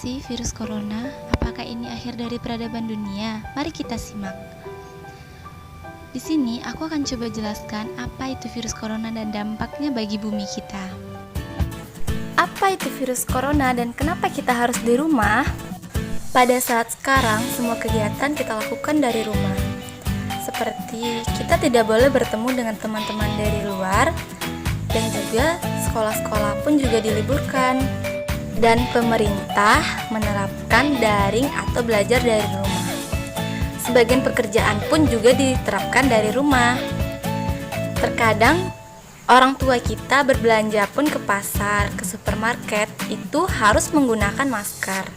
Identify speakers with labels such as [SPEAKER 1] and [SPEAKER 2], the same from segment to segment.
[SPEAKER 1] sih virus corona? Apakah ini akhir dari peradaban dunia? Mari kita simak. Di sini aku akan coba jelaskan apa itu virus corona dan dampaknya bagi bumi kita. Apa itu virus corona dan kenapa kita harus di rumah? Pada saat sekarang, semua kegiatan kita lakukan dari rumah. Seperti kita tidak boleh bertemu dengan teman-teman dari luar, dan juga sekolah-sekolah pun juga diliburkan. Dan pemerintah menerapkan daring atau belajar dari rumah. Sebagian pekerjaan pun juga diterapkan dari rumah. Terkadang orang tua kita berbelanja pun ke pasar, ke supermarket, itu harus menggunakan masker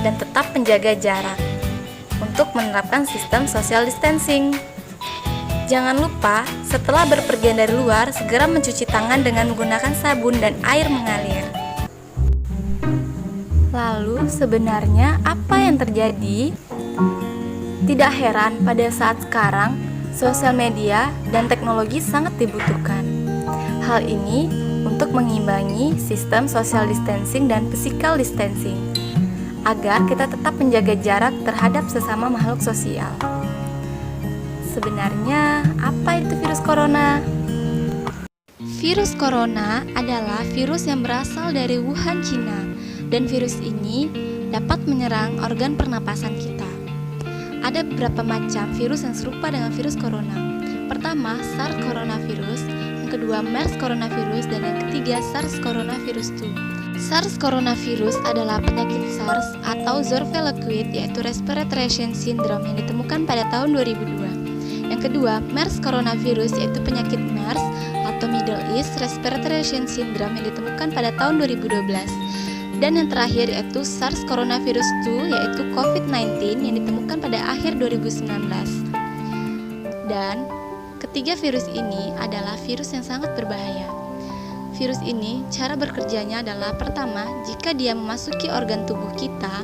[SPEAKER 1] dan tetap menjaga jarak untuk menerapkan sistem social distancing. Jangan lupa, setelah berpergian dari luar, segera mencuci tangan dengan menggunakan sabun dan air mengalir. Lalu, sebenarnya apa yang terjadi? Tidak heran pada saat sekarang, sosial media dan teknologi sangat dibutuhkan. Hal ini untuk mengimbangi sistem social distancing dan physical distancing, agar kita tetap menjaga jarak terhadap sesama makhluk sosial. Sebenarnya, apa itu virus corona? Virus corona adalah virus yang berasal dari Wuhan, Cina, dan virus ini dapat menyerang organ pernapasan kita. Ada beberapa macam virus yang serupa dengan virus corona. Pertama, SARS coronavirus, yang kedua MERS coronavirus, dan yang ketiga SARS coronavirus 2. SARS coronavirus adalah penyakit SARS atau Zoonotic, yaitu Respiratory Syndrome yang ditemukan pada tahun 2002. Yang kedua, MERS coronavirus, yaitu penyakit MERS atau Middle East Respiratory Syndrome yang ditemukan pada tahun 2012. Dan yang terakhir yaitu SARS coronavirus 2, yaitu COVID-19 yang ditemukan pada akhir 2019. Dan ketiga virus ini adalah virus yang sangat berbahaya. Virus ini cara bekerjanya adalah pertama, jika dia memasuki organ tubuh kita,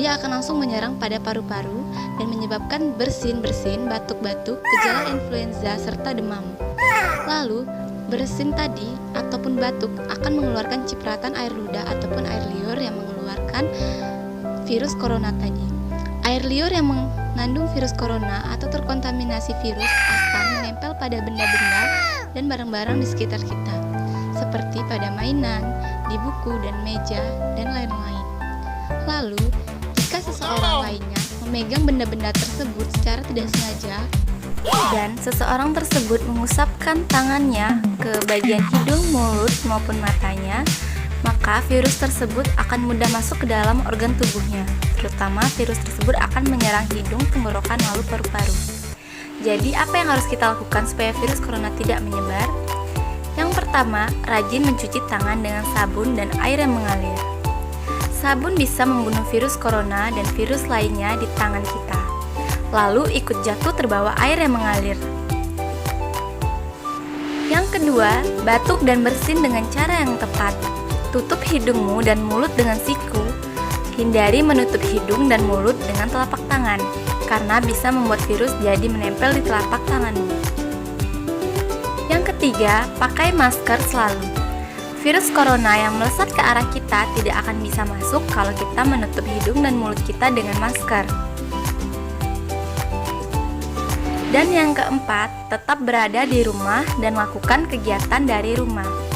[SPEAKER 1] dia akan langsung menyerang pada paru-paru dan menyebabkan bersin-bersin, batuk-batuk, gejala influenza serta demam. Lalu bersin tadi ataupun batuk akan mengeluarkan cipratan air ludah ataupun air liur yang mengeluarkan virus corona tadi. Air liur yang mengandung virus corona atau terkontaminasi virus akan menempel pada benda-benda dan barang-barang di sekitar kita, seperti pada mainan, di buku dan meja, dan lain-lain. Lalu, jika seseorang lainnya memegang benda-benda tersebut secara tidak sengaja, dan seseorang tersebut mengusapkan tangannya ke bagian hidung, mulut, maupun matanya, maka virus tersebut akan mudah masuk ke dalam organ tubuhnya. Terutama virus tersebut akan menyerang hidung, tenggorokan, lalu paru-paru. Jadi apa yang harus kita lakukan supaya virus corona tidak menyebar? Yang pertama, rajin mencuci tangan dengan sabun dan air yang mengalir. Sabun bisa membunuh virus corona dan virus lainnya di tangan kita, lalu ikut jatuh terbawa air yang mengalir. Yang kedua, batuk dan bersin dengan cara yang tepat. Tutup hidungmu dan mulut dengan siku. Hindari menutup hidung dan mulut dengan telapak tangan, karena bisa membuat virus jadi menempel di telapak tanganmu. Yang ketiga, pakai masker selalu. Virus corona yang melesat ke arah kita tidak akan bisa masuk kalau kita menutup hidung dan mulut kita dengan masker. Dan yang keempat, tetap berada di rumah dan lakukan kegiatan dari rumah.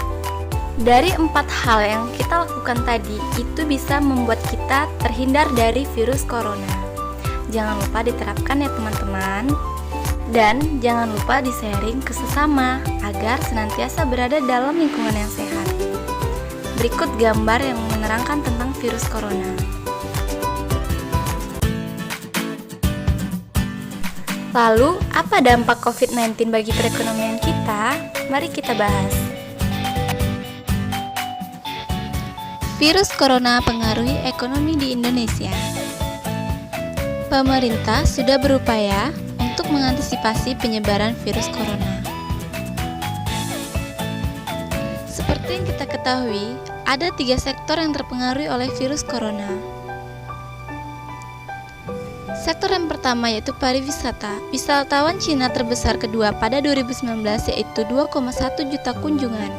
[SPEAKER 1] Dari 4 hal yang kita lakukan tadi, itu bisa membuat kita terhindar dari virus corona. Jangan lupa diterapkan ya teman-teman. Dan jangan lupa di-sharing ke sesama, agar senantiasa berada dalam lingkungan yang sehat. Berikut gambar yang menerangkan tentang virus corona. Lalu, apa dampak COVID-19 bagi perekonomian kita? Mari kita bahas. Virus corona pengaruhi ekonomi di Indonesia. Pemerintah sudah berupaya untuk mengantisipasi penyebaran virus corona. Seperti yang kita ketahui, ada 3 sektor yang terpengaruh oleh virus corona. Sektor yang pertama yaitu pariwisata. Wisatawan Cina terbesar kedua pada 2019 yaitu 2,1 juta kunjungan.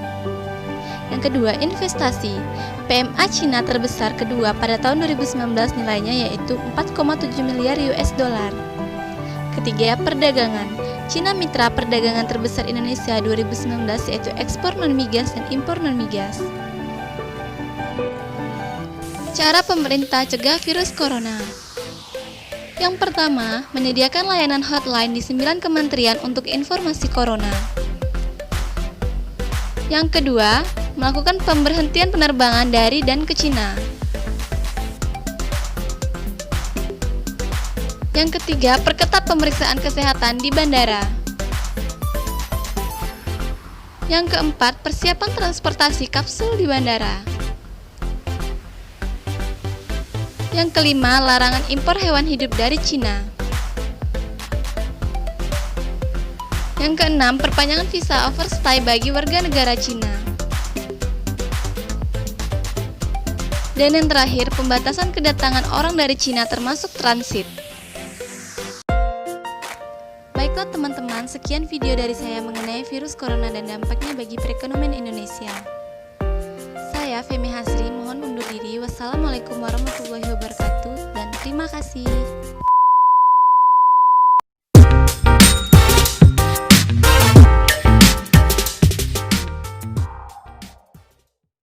[SPEAKER 1] Yang kedua, investasi. PMA Cina terbesar kedua pada tahun 2019 nilainya yaitu 4,7 miliar US dollar. Ketiga, perdagangan. Cina mitra perdagangan terbesar Indonesia 2019 yaitu ekspor non-migas dan impor non-migas. Cara pemerintah cegah virus corona. Yang pertama, menyediakan layanan hotline di 9 kementerian untuk informasi corona. Yang kedua, melakukan pemberhentian penerbangan dari dan ke Cina. Yang ketiga, perketat pemeriksaan kesehatan di bandara. Yang keempat, persiapan transportasi kapsul di bandara. Yang kelima, larangan impor hewan hidup dari Cina. Yang keenam, perpanjangan visa overstay bagi warga negara Cina. Dan yang terakhir, pembatasan kedatangan orang dari Cina termasuk transit. Baiklah teman-teman, sekian video dari saya mengenai virus corona dan dampaknya bagi perekonomian Indonesia. Saya Femi Hasri, mohon undur diri. Wassalamualaikum warahmatullahi wabarakatuh dan terima kasih.